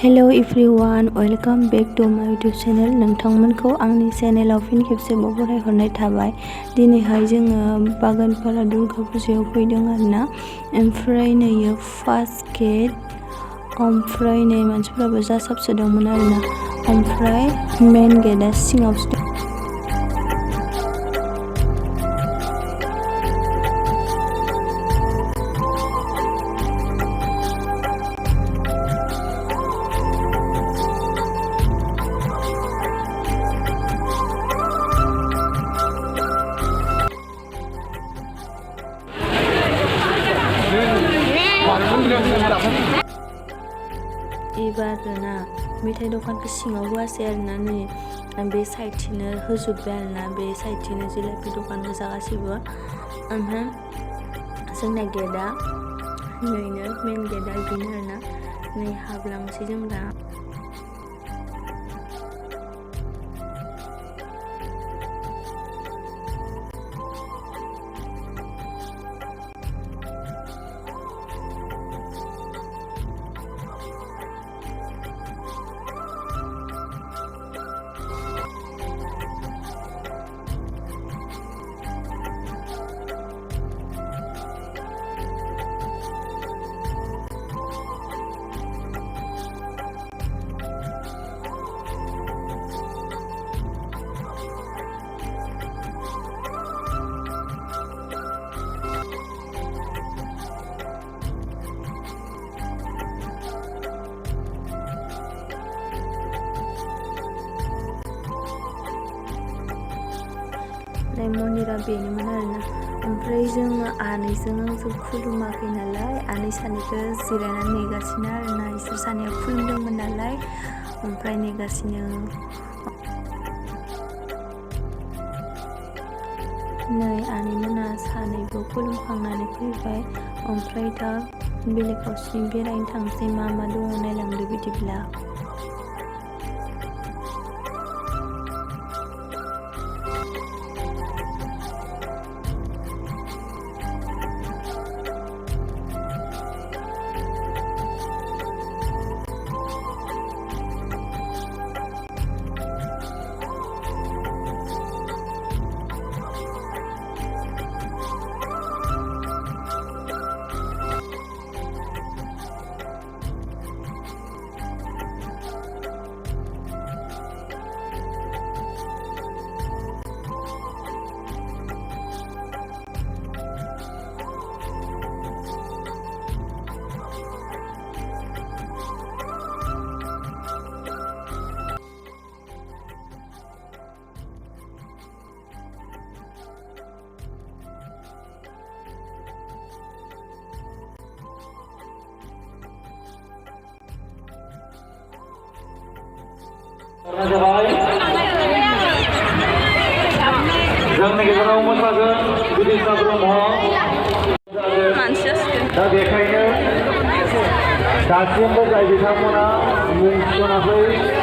Hello everyone, welcome back to my YouTube channel. नोंथांमोनखौ आंनि चेनेलाव फिन खेबसेबाव बरायहरनाय थाबाय। दिनैहाय जोङो बागानपारा दुर्गा फुजायाव फैदों आरोना। ओमफ्राय नैयो फार्स्ट गेट, ओमफ्राय नै मानसिफोराबो जा साबसोदोंमोन आरोना। ओमफ्राय मेन गेटआ सिङावसो दं। एबारना मेथाइ दखानखौ सिङाव होआसै आरोना, नै बे साइडथिंनो होजोब्बाय आरोना। बे साइडथिंनो जिलापि दखान गोजा गासैबो। ओमफ्राय जोंना गेटआ नैनो मेन गेटआ बिदिनो आरोना। नै हाबलांसै जों दा। मन्दिरा बेनोमोन आरोना। ओमफ्राय जोङो आनैजों आंजों खुलुमाखै नालाय, आनै सानैखौ जिरायनानै नेगासिनो आरोना। इसोर सानैया खुलुमदोंमोन नालाय, ओमफ्राय नेगासिनो। नै आनैमोना सानैबो खुलुमखांनानै फैबाय। ओमफ्राय दा बेलेग खावसेथिं बेरायनो थांसै, मा मा दङ नायलांदो बिदिब्ला। जोंनि गेजेराव मोसागोन बिदिसा ब्रह्म। दा बेखायनो दासिमबो जाय बिथांमोना मुं थिसनाखै